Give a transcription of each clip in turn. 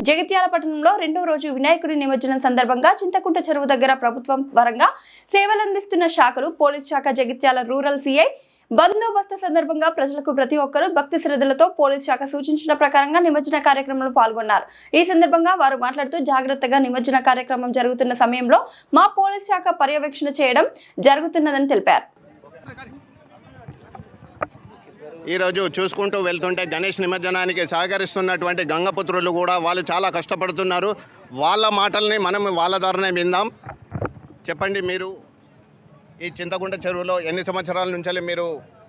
జగిత్యాల పట్టణంలో రెండో రోజు వినాయకుడి నిమజ్జనం సందర్భంగా చింతకుంట చెరువు దగ్గర ప్రభుత్వం పరంగా సేవలందిస్తున్న శాఖలు పోలీస్ శాఖ జగిత్యాల రూరల్ సిఐ బందోబస్తు సందర్భంగా ప్రజలకు ప్రతి ఒక్కరూ భక్తి శ్రద్ధలతో పోలీస్ శాఖ సూచించిన ప్రకారంగా నిమజ్జన కార్యక్రమంలో పాల్గొన్నారు. ఈ సందర్భంగా వారు మాట్లాడుతూ జాగ్రత్తగా నిమజ్జన కార్యక్రమం జరుగుతున్న సమయంలో మా పోలీస్ శాఖ పర్యవేక్షణ చేయడం జరుగుతున్నదని తెలిపారు. ఈరోజు చూసుకుంటూ వెళ్తుంటే గణేష్ నిమజ్జనానికి సహకరిస్తున్నటువంటి గంగపుత్రులు కూడా వాళ్ళు చాలా కష్టపడుతున్నారు. వాళ్ళ మాటల్ని మనం వాళ్ళ ద్వారానే విందాం. చెప్పండి, మీరు ఈ చింతకుంట చెరువులో ఎన్ని సంవత్సరాల నుంచి మీరు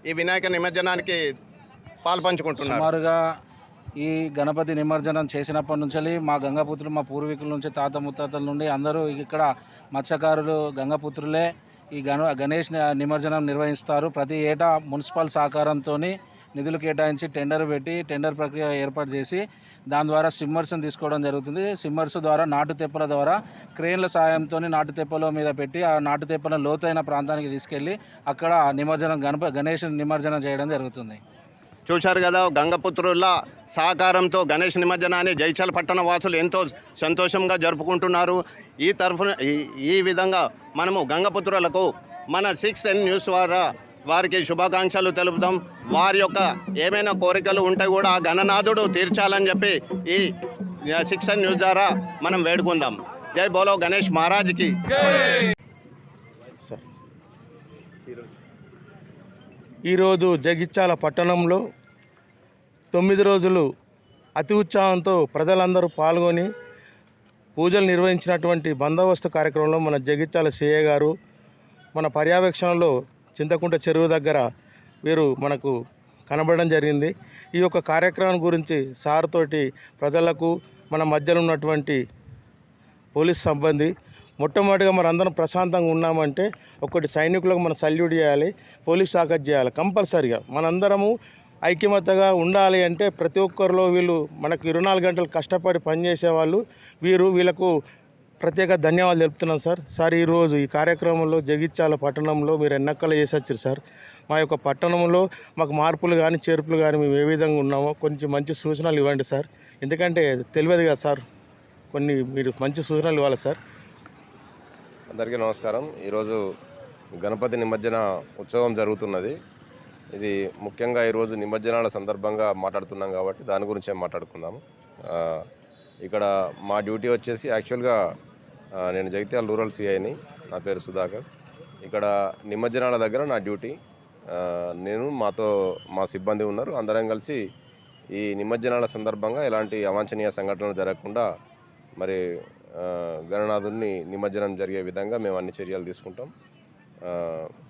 ఈ వినాయక నిమజ్జనానికి పాల్పంచుకుంటున్నారు? సుమారుగా ఈ గణపతి నిమజ్జనం చేసినప్పటి నుంచి మా గంగపుత్రులు మా పూర్వీకుల నుంచి తాత ముత్తాతల నుండి అందరూ ఇక్కడ మత్స్యకారులు గంగపుత్రులే ఈ గణేష్ నిమజ్జనం నిర్వహిస్తారు. ప్రతి ఏటా మున్సిపల్ సహకారంతో నిధులు కేటాయించి టెండర్ పెట్టి టెండర్ ప్రక్రియ ఏర్పాటు చేసి దాని ద్వారా స్విమ్మర్స్ని తీసుకోవడం జరుగుతుంది. స్విమ్మర్స్ ద్వారా నాటు తెప్పల ద్వారా క్రేన్ల సాయంతో నాటు తెప్పల మీద పెట్టి ఆ నాటు తెప్పలను లోతైన ప్రాంతానికి తీసుకెళ్ళి అక్కడ నిమజ్జనం గణేష్ నిమజ్జనం చేయడం జరుగుతుంది. చూశారు కదా, గంగపుత్రుల సహకారంతో గణేష్ నిమజ్జనాన్ని జైత్యాల పట్టణ వాసులు ఎంతో సంతోషంగా జరుపుకుంటున్నారు. ఈ విధంగా మనము గంగపుత్రులకు మన 6N న్యూస్ ద్వారా వారికి శుభాకాంక్షలు తెలుపుదాం. వారి యొక్క ఏమైనా కోరికలు ఉంటే కూడా ఆ గణనాథుడు తీర్చాలని చెప్పి ఈ 6N న్యూస్ ద్వారా మనం వేడుకుందాం. జై బోలో గణేష్ మహారాజ్కి. ఈరోజు జగిత్యాల పట్టణంలో 9 రోజులు అతి ఉత్సాహంతో ప్రజలందరూ పాల్గొని పూజలు నిర్వహించినటువంటి బందోబస్తు కార్యక్రమంలో మన జగిత్యాల సిఐ గారు మన పర్యవేక్షణలో చింతకుంట చెరువు దగ్గర వీరు మనకు కనబడడం జరిగింది. ఈ యొక్క కార్యక్రమం గురించి సార్ తోటి ప్రజలకు మన మధ్యలో ఉన్నటువంటి పోలీస్ సిబ్బంది మొట్టమొదటిగా మరి అందరం ప్రశాంతంగా ఉన్నామంటే ఒకటి సైనికులకు మనం సల్యూట్ చేయాలి, పోలీస్ శాఖ చేయాలి. కంపల్సరిగా మనందరము ఐక్యమత్యగా ఉండాలి. అంటే ప్రతి ఒక్కరిలో వీళ్ళు మనకు 24 గంటలు కష్టపడి పనిచేసే వాళ్ళు వీళ్ళకు ప్రత్యేక ధన్యవాదాలు తెలుపుతున్నాం సార్. ఈరోజు ఈ కార్యక్రమంలో జగిత్యాల పట్టణంలో మీరు ఎన్నక్కలు చేసి వచ్చారు సార్. మా యొక్క పట్టణంలో మాకు మార్పులు కానీ చేర్పులు కానీ మేము ఏ విధంగా ఉన్నామో కొంచెం మంచి సూచనలు ఇవ్వండి సార్. ఎందుకంటే తెలియదు కదా సార్, కొన్ని మీరు మంచి సూచనలు ఇవ్వాలి సార్. అందరికీ నమస్కారం. ఈరోజు గణపతి నిమజ్జన ఉత్సవం జరుగుతున్నది. ఇది ముఖ్యంగా ఈరోజు నిమజ్జనాల సందర్భంగా మాట్లాడుతున్నాం కాబట్టి దాని గురించే మాట్లాడుకుందాము. ఇక్కడ మా డ్యూటీ వచ్చేసి యాక్చువల్గా నేను జగిత్యాల రూరల్ సిఐని, నా పేరు సుధాకర్. ఇక్కడ నిమజ్జనాల దగ్గర నా డ్యూటీ. నేను మా సిబ్బంది ఉన్నారు. అందరం కలిసి ఈ నిమజ్జనాల సందర్భంగా ఎలాంటి అవాంఛనీయ సంఘటనలు జరగకుండా మరి గణనాథుని నిమజ్జనం జరిగే విధంగా మేము అన్ని చర్యలు తీసుకుంటాం.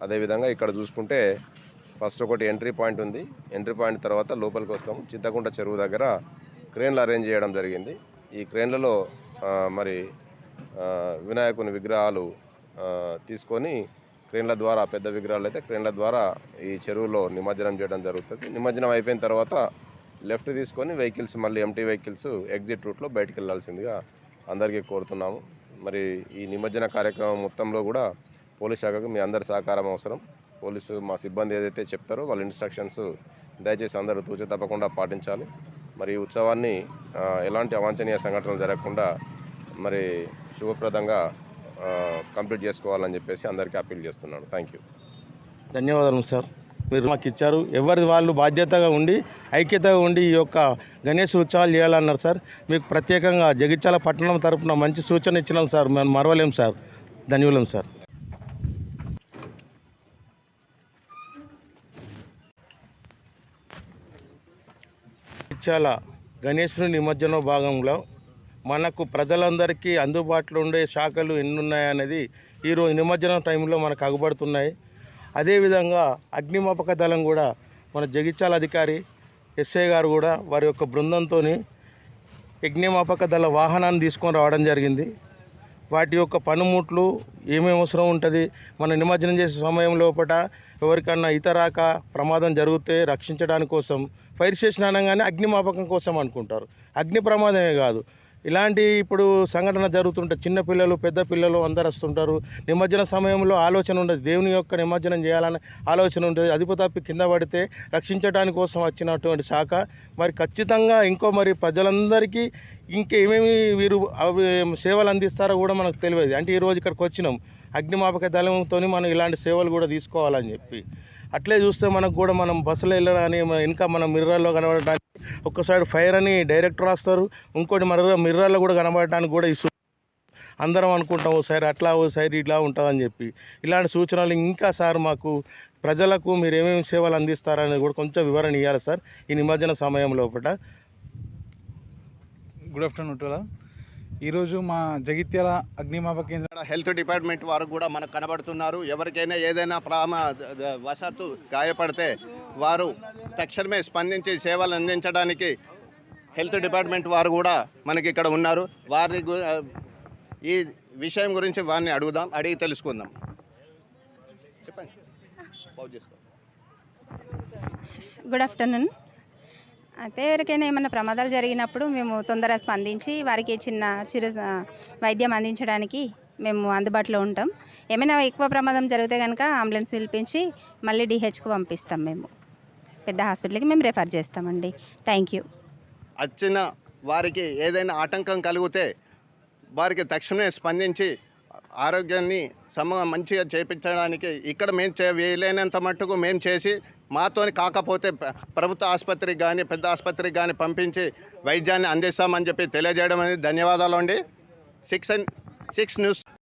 అదేవిధంగా ఇక్కడ చూసుకుంటే ఫస్ట్ ఒకటి ఎంట్రీ పాయింట్ ఉంది. ఎంట్రీ పాయింట్ తర్వాత లోపలికి వస్తాము. చింతకుంట చెరువు దగ్గర క్రేన్లు అరేంజ్ చేయడం జరిగింది. ఈ క్రేన్లలో మరి వినాయకుని విగ్రహాలు తీసుకొని క్రేన్ల ద్వారా, పెద్ద విగ్రహాలు అయితే క్రేన్ల ద్వారా ఈ చెరువులో నిమజ్జనం చేయడం జరుగుతుంది. నిమజ్జనం అయిపోయిన తర్వాత లెఫ్ట్ తీసుకొని వెహికల్స్, మళ్ళీ ఎంటీ వెహికల్స్ ఎగ్జిట్ రూట్లో బయటికి వెళ్ళాల్సిందిగా అందరికీ కోరుతున్నాము. మరి ఈ నిమజ్జన కార్యక్రమం మొత్తంలో కూడా పోలీస్ శాఖకు మీ అందరి సహకారం అవసరం. పోలీసు మా సిబ్బంది ఏదైతే చెప్తారో వాళ్ళ ఇన్స్ట్రక్షన్స్ దయచేసి అందరూ తూచ తప్పకుండా పాటించాలి. మరి ఈ ఉత్సవాన్ని ఎలాంటి అవాంఛనీయ సంఘటనలు జరగకుండా మరి శుభప్రదంగా కంప్లీట్ చేసుకోవాలని చెప్పేసి అందరికీ అప్పీల్ చేస్తున్నాను. Thank you. ధన్యవాదాలు సార్. మీరు మాకు ఇచ్చారు. ఎవరి వాళ్ళు బాధ్యతగా ఉండి ఐక్యతగా ఉండి ఈ యొక్క గణేష్ ఉత్సవాలు చేయాలన్నారు సార్. మీకు ప్రత్యేకంగా జగిత్యాల పట్టణం తరఫున మంచి సూచన ఇచ్చినాం సార్. మేము మరవలేం సార్. ధన్యవాదం సార్. జగిత్యాల గణేశుని నిమజ్జన భాగంలో మనకు ప్రజలందరికీ అందుబాటులో ఉండే శాఖలు ఎన్ని ఉన్నాయనేది ఈరోజు నిమజ్జనం టైంలో మనకు అగుపడుతున్నాయి. అదేవిధంగా అగ్నిమాపక దళం కూడా మన జగిత్యాల అధికారి ఎస్ఐ గారు కూడా వారి యొక్క బృందంతో అగ్నిమాపక దళ వాహనాన్ని తీసుకొని రావడం జరిగింది. వాటి యొక్క పనిముట్లు ఏమేమి అవసరం ఉంటుంది, మన నిమజ్జనం చేసే సమయం లోపల ఎవరికన్నా ఇతరాక ప్రమాదం జరిగితే రక్షించడానికి కోసం ఫైర్ స్టేషన్ అనగానే అగ్నిమాపకం కోసం అనుకుంటారు. అగ్ని ప్రమాదమే కాదు, ఇలాంటి ఇప్పుడు సంఘటన జరుగుతుంటే చిన్న పిల్లలు పెద్ద పిల్లలు అందరు వస్తుంటారు. నిమజ్జన సమయంలో ఆలోచన ఉండదు, దేవుని యొక్క నిమజ్జనం చేయాలనే ఆలోచన ఉంటుంది. అదుపు తప్పి కింద పడితే రక్షించడానికి కోసం వచ్చినటువంటి శాఖ మరి ఖచ్చితంగా ఇంకో మరి ప్రజలందరికీ ఇంకేమేమి వీరు సేవలు అందిస్తారో కూడా మనకు తెలియదు. అంటే ఈరోజు ఇక్కడికి వచ్చినాం అగ్నిమాపక దళంతో మనం ఇలాంటి సేవలు కూడా తీసుకోవాలని చెప్పి. అట్లే చూస్తే మనకు కూడా మనం బస్సులో వెళ్ళడానికి ఇంకా మనం మిర్రర్లో కనబడడానికి ఒక సైడ్ ఫైర్ అని డైరెక్ట్ రాస్తారు, ఇంకోటి మిర్రర్లో కూడా కనబడటానికి కూడా ఇస్తూ అందరం అనుకుంటాం ఓసారి అట్లా ఓసారి ఇట్లా ఉంటుందని చెప్పి. ఇలాంటి సూచనలు ఇంకా సార్ మాకు ప్రజలకు మీరు ఏమేమి సేవలు అందిస్తారనేది కూడా కొంచెం వివరణ ఇవ్వాలి సార్ ఈ నిమజ్జన సమయం లోపల. గుడ్ ఆఫ్టర్నూన్ టు ఈరోజు మా జగిత్యాల అగ్నిమాపక కేంద్రం ఇక్కడ హెల్త్ డిపార్ట్మెంట్ వారు కూడా మనకు కనబడుతున్నారు. ఎవరికైనా ఏదైనా వశాత్తు గాయపడితే వారు తక్షణమే స్పందించి సేవలు అందించడానికి హెల్త్ డిపార్ట్మెంట్ వారు కూడా మనకి ఇక్కడ ఉన్నారు. వారి ఈ విషయం గురించి వారిని అడిగి తెలుసుకుందాం. చెప్పండి. Good afternoon. అయితే ఎవరికైనా ఏమైనా ప్రమాదాలు జరిగినప్పుడు మేము తొందరగా స్పందించి వారికి చిరు వైద్యం అందించడానికి మేము అందుబాటులో ఉంటాం. ఏమైనా ఎక్కువ ప్రమాదం జరిగితే కనుక అంబులెన్స్ పిలిపించి మళ్ళీ డిహెచ్కు పంపిస్తాం. మేము పెద్ద హాస్పిటల్కి మేము రెఫర్ చేస్తామండి. Thank you. వచ్చిన వారికి ఏదైనా ఆటంకం కలిగితే వారికి తక్షణమే స్పందించి ఆరోగ్యాన్ని మంచిగా చేపించడానికి ఇక్కడ మేము వీలైనంత మట్టుకు మేము చేసి మాతోని కాకపోతే ప్రభుత్వ ఆసుపత్రికి కానీ పెద్ద ఆసుపత్రికి కానీ పంపించి వైద్యాన్ని అందిస్తామని చెప్పి తెలియజేయడం అనేది ధన్యవాదాలు అండి. 6 న్యూస్